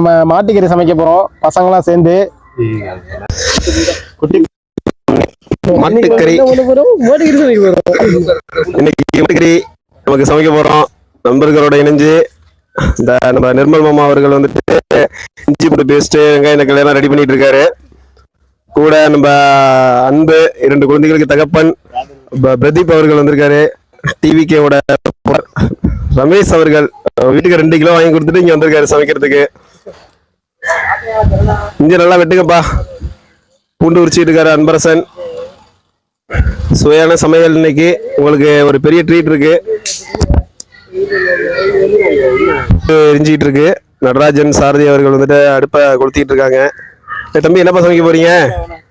நம்ம மாட்டுக்கறி சமைக்க போறோம் பசங்களாம் சேர்ந்து. மாட்டுக்கறி இன்னைக்கு நமக்கு சமைக்க போறோம். நண்பர்களோட இணைஞ்சு இந்த நம்ம நிர்மல் மாமா அவர்கள் வந்துட்டு இஞ்சி பூண்டு பேஸ்ட் வெங்காயம் தக்காளி எல்லாம் ரெடி பண்ணிட்டு இருக்காரு. கூட நம்ம அன்பு 2 குழந்தைகளுக்கு தகப்பன் பிரதீப் அவர்கள் வந்திருக்காரு. டிவிகேவோட ரமேஷ் அவர்கள் வீட்டுக்கு 2 கிலோ வாங்கி கொடுத்துட்டு இங்க வந்திருக்காரு சமைக்கிறதுக்கு. இங்க நல்லா வெட்டுங்கப்பா. பூண்டு உரிச்சிட்டு இருக்காரு அன்பரசன். சுவையான சமையல் இன்னைக்கு உங்களுக்கு ஒரு பெரிய ட்ரீட் இருக்கு. எரிஞ்சிட்டு இருக்கு. நடராஜன் சாரதி அவர்கள் வந்துட்டு அடுப்பை கொளுத்திட்டு இருக்காங்க. தம்பி என்னப்பா சமைக்க போறீங்க?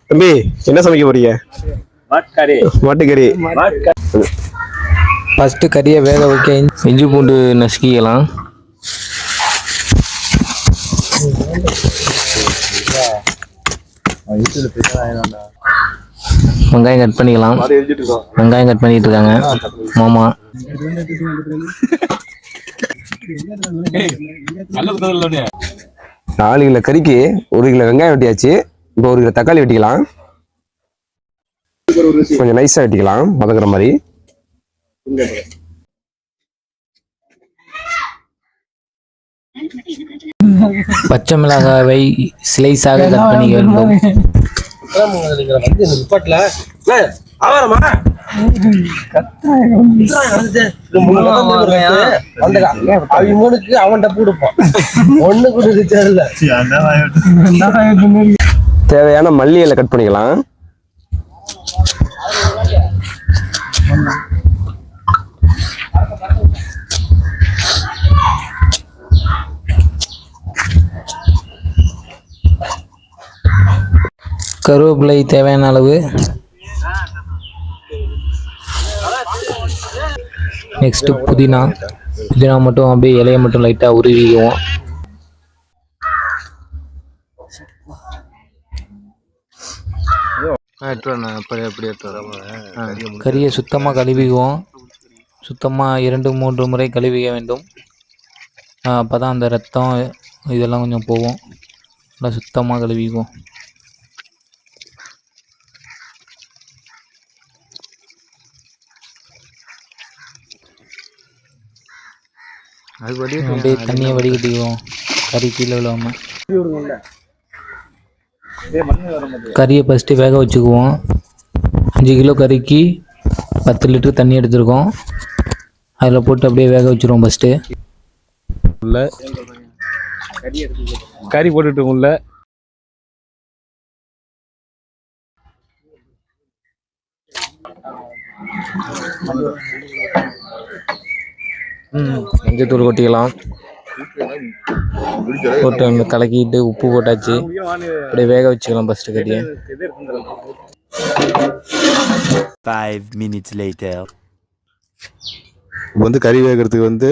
தம்பி என்ன சமைக்க போறீங்க? மாட்டுக்கறி. ஃபர்ஸ்ட் கறியை வேக வைக்க இஞ்சி பூண்டு நசுக்கிக்கலாம். வெங்காயம் கட் பண்ணிக்கலாம். வெங்காயம் கட் பண்ணிட்டு இருக்காங்க மாமா. 4 கிலோ கறிக்கு 1 கிலோ வெங்காயம் வெட்டியாச்சு. இப்போ 1 கிலோ தக்காளி வெட்டிக்கலாம். கொஞ்சம் நைஸா வெட்டிக்கலாம் வதக்குற மாதிரி. பச்சை மிளகாவை ஸ்லைஸாக கட் பண்ணி வேண்டும். தேவையான மல்லி இலை கட் பண்ணிக்கலாம். கருவேப்பிலை தேவையான அளவு. நெக்ஸ்ட் புதினா மட்டும் அப்படியே இலையை மட்டும் லைட்டாக உருவிக்குவோம். கறியை சுத்தமாக கழுவிக்குவோம். சுத்தமாக 2-3 முறை கழுவிக்க வேண்டும். அப்போ தான் அந்த ரத்தம் இதெல்லாம் கொஞ்சம் போகும். நல்லா சுத்தமாக கழுவிக்குவோம். அப்படியே தண்ணியை வடிகட்டிக்குவோம் கறி கீழே விழாமல். கறியை ஃபஸ்ட்டு வேக வச்சுக்குவோம். 5 கிலோ கறிக்கு 10 லிட்டர் தண்ணி எடுத்துருக்கோம். அதில் போட்டு அப்படியே வேக வச்சுருவோம். ஃபஸ்ட்டு கறி போட்டுட்டு உள்ள மஞ்சத்தூள் கொட்டிக்கலாம். போட்டு கலக்கிட்டு உப்பு போட்டாச்சு. அப்படியே வேக வச்சுக்கலாம் ஃபஸ்ட்டு கறியை. 5 minutes later. இப்போ கறி வேகிறதுக்கு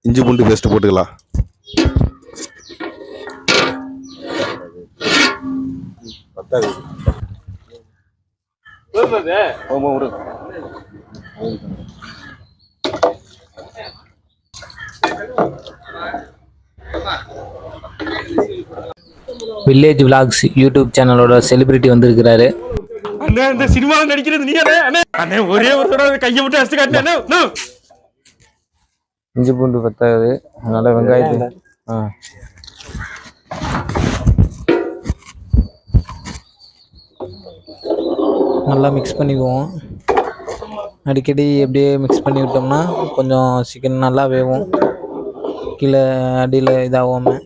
இஞ்சி பூண்டு பேஸ்ட் போட்டுக்கலாம். வில்லேஜ் விலாக்ஸ் யூடியூப் சேனலோட செலிபிரிட்டி வந்திருக்கிறாரு. இந்த சினிமாவில் நடிக்கிறது நீ அண்ணே ஒரே ஒரு தடவை கையை விட்டு அடிச்சு காட்டினே. இஞ்சி பூண்டு பத்தாது, அதனால வெங்காயத்தை நல்லா மிக்ஸ் பண்ணிக்குவோம். அடிக்கடி எப்படியே மிக்ஸ் பண்ணி விட்டோம்னா கொஞ்சம் சிக்கன் நல்லா வேகும், கீழே அடியில் இதாகாமல்.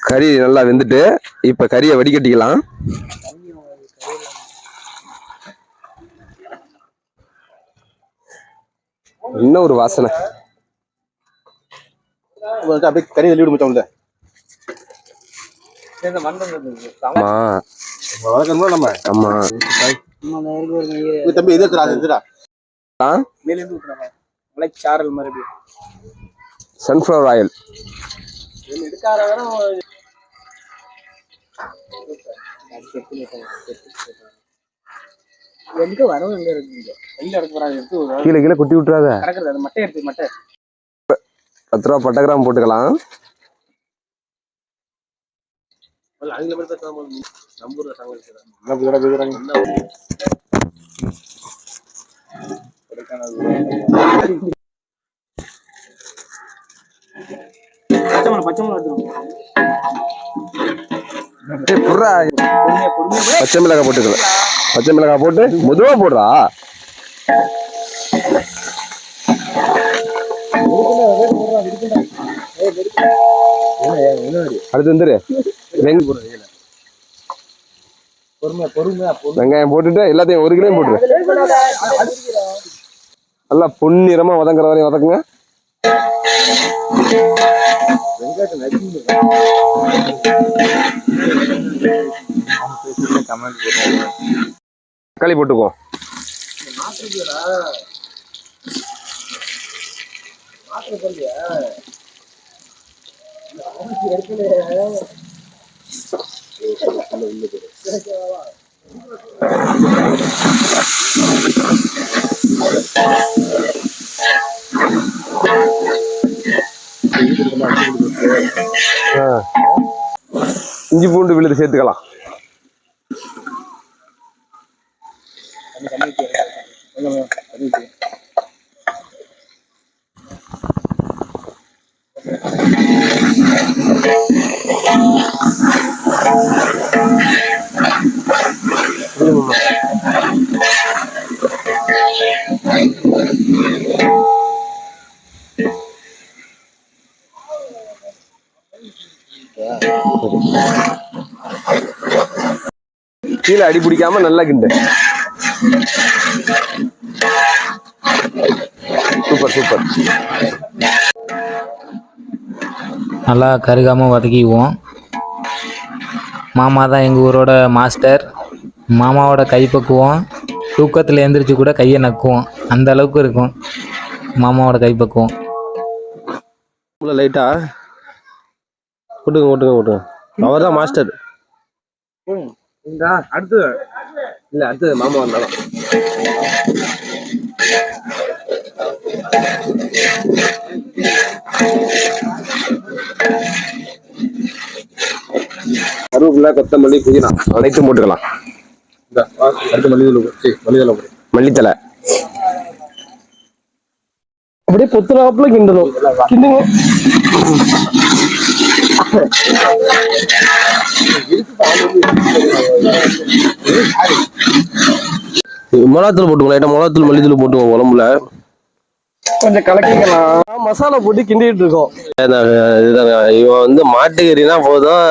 கறி நல்லா வெந்துட்டு இப்ப கறியை வடிகட்டிக்கலாம். இன்னும் ஒரு வாசனை அப்படியே கறி வெளியிட முடிச்சோம்ல. ஆமா தம்பி இது சாரல் மறுபடியும் சன்ஃப்ளவர் ஆயில். எங்க வரவும் எங்க இருக்கு எங்க எடுக்க போறாங்க எடுத்து கீழே கீழே குட்டி விட்டுறாத. கறக்குறது அது மட்டை எடுத்து மட்டை 10 ரூபா பட்டை கிராம் போட்டுக்கலாம். பச்சை மிளகா பச்சை மிளகாய் போட்டுக்கலாம். பச்சை மிளகாய் போட்டு மெதுவா போடுறா. அடுத்து வந்துரு வெங்காயம் போட்டுட்டு எல்லாத்தையும் 1 கிலோ போட்டுரு. நல்லா பொன்னிறமா வதங்குற வரையும் வதக்குங்க. தக்காளி போட்டுக்கோ. இஞ்சி பூண்டு விழுது சேர்த்துக்கலாம். கீழே அடி பிடிக்காம நல்லா கிண்டு. Super super. நல்லா கருகாமல் வதக்கிக்குவோம். மாமா தான் எங்கள் ஊரோட மாஸ்டர். மாமாவோட கைப்பக்குவோம் தூக்கத்தில் எழுந்திரிச்சு கூட கையை நக்குவோம், அந்த அளவுக்கு இருக்கும் மாமாவோட கைப்பக்குவோம். லைட்டா ஓட்டுங்க. அவர் தான் மாஸ்டர். அடுத்து இல்ல அடுத்து மாமா வந்தாலும் கருவேப்பிலை, கொத்தமல்லி, புதினா அனைத்தும் போட்டுக்கலாம். அடுத்து மல்லித்தலை அப்படியே பொத்துறாப்புல கிண்டணும். கிண்டுங்க. மிளகாத்தூள் போட்டுக்கலாம். மிளகாத்தூள் மல்லித்தூள் போட்டுக்கோங்க. உடம்புல கொஞ்சம் கலக்கிக்கலாம். மசாலா போட்டு கிண்டிட்டு இருக்கோம். இவன் வந்து மாட்டுக்கறினா போதும்,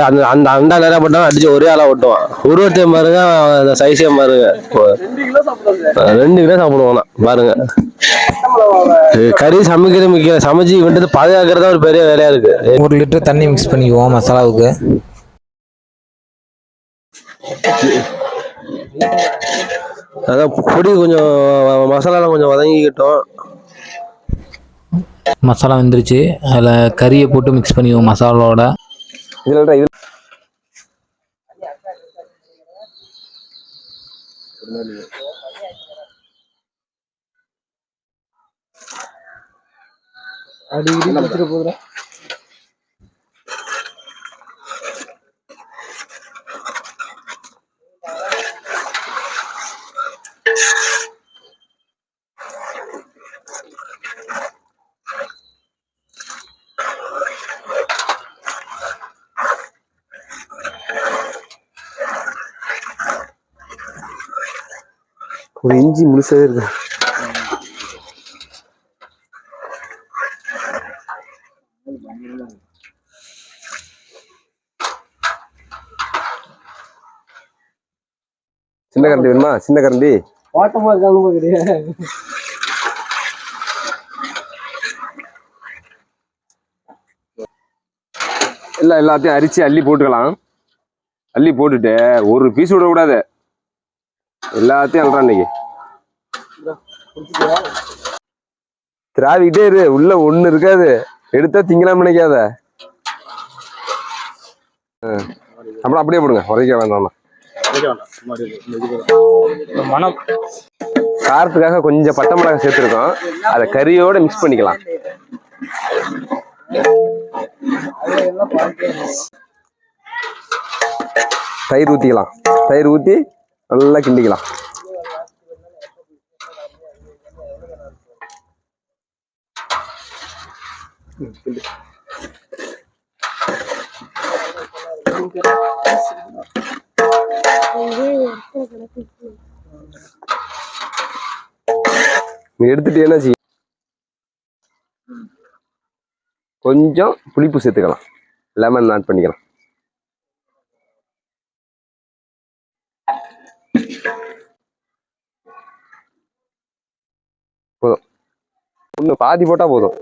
அந்த அந்த அண்டா நிறைய போட்டாலும் அடிச்சு ஒரே ஆளா ஓட்டுவான். உருவத்தையும் பாருங்க, அந்த சைஸையும் பாருங்க. 2 கிலோ சாப்பிடுவானா பாருங்க. கறி சமைச்சு விட்டு பாதுகாக்கிறதா ஒரு பெரிய வேலையா இருக்கு. 1 லிட்டர் தண்ணி மிக்ஸ் பண்ணிக்குவோம் மசாலாவுக்கு. அதான் பொடி கொஞ்சம் மசாலாலாம் கொஞ்சம் வதங்கிக்கிட்டோம். மசாலா வந்துருச்சு, அதில் கறியை போட்டு மிக்ஸ் பண்ணிக்குவோம் மசாலாவோட. இது அடிக்கடி போதும். ஒரு இஞ்சி முழுசாவே இருக்கு. சின்ன கரண்டி வேணுமா? சின்ன கரண்டி ஓட்டமா இருக்காங்க. எல்லாத்தையும் அரிச்சு அள்ளி போட்டுக்கலாம். அள்ளி போட்டுட்டு ஒரு பீஸ் விட கூடாது, எல்லாத்தையும் அல்றான். இன்னைக்கு திராவிக்கிட்டே இரு, உள்ள ஒண்ணு இருக்காது, எடுத்தா திங்கலாம் நினைக்காத. அப்புறம் அப்படியே போடுங்க, உரைக்க வேண்டாம். மனம் காரத்துக்காக கொஞ்சம் பட்டை மிளகாய் சேர்த்துருக்கோம், அதை கறியோட மிக்ஸ் பண்ணிக்கலாம். தயிர் ஊற்றிக்கலாம், தயிர் ஊற்றி நல்லா கிண்டிக்கலாம். நீ எடுத்துட்டேன்னா கொஞ்சம் புளிப்பு சேர்த்துக்கலாம், லெமன் ஆட் பண்ணிக்கலாம். போதும், இன்னும் பாதி போட்டா போதும்.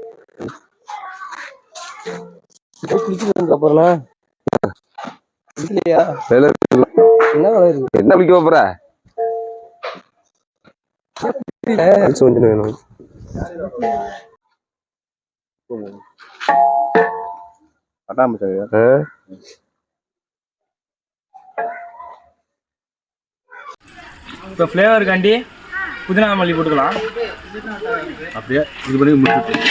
அப்புறம் என்ன குளிக்க போற? கொஞ்சம் வேணும். இப்போ ஃப்ளேவருக்காண்டி புதினா மல்லி போட்டுக்கலாம். அப்படியே இது பண்ணி முடிச்சுட்டு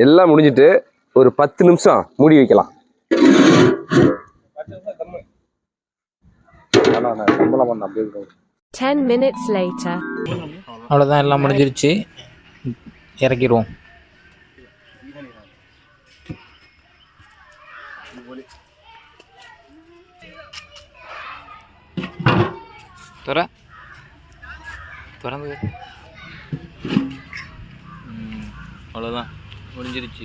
எல்லாம் முடிஞ்சிட்டு ஒரு 10 நிமிஷம் மூடி வைக்கலாம். அவ்வளோதான், எல்லாம் முடிஞ்சிருச்சு. இறக்கிடுவோம். திறந்து அவ்வளோதான் முடிஞ்சிருச்சு.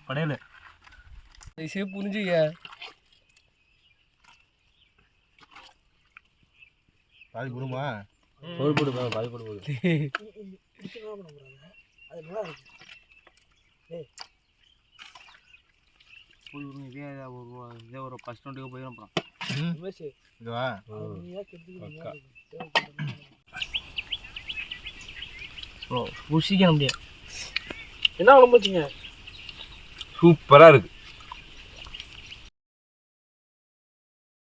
படையல புரிஞ்சுக்க பாதி குடுமா இதே ஒரு ஃபர்ஸ்ட் ரவுண்டுக்கு போயிடும். அப்புறம் இதுவா ருசிக்க முடியாது. என்ன குழம்பு வச்சிங்க? சூப்பரா இருக்கு.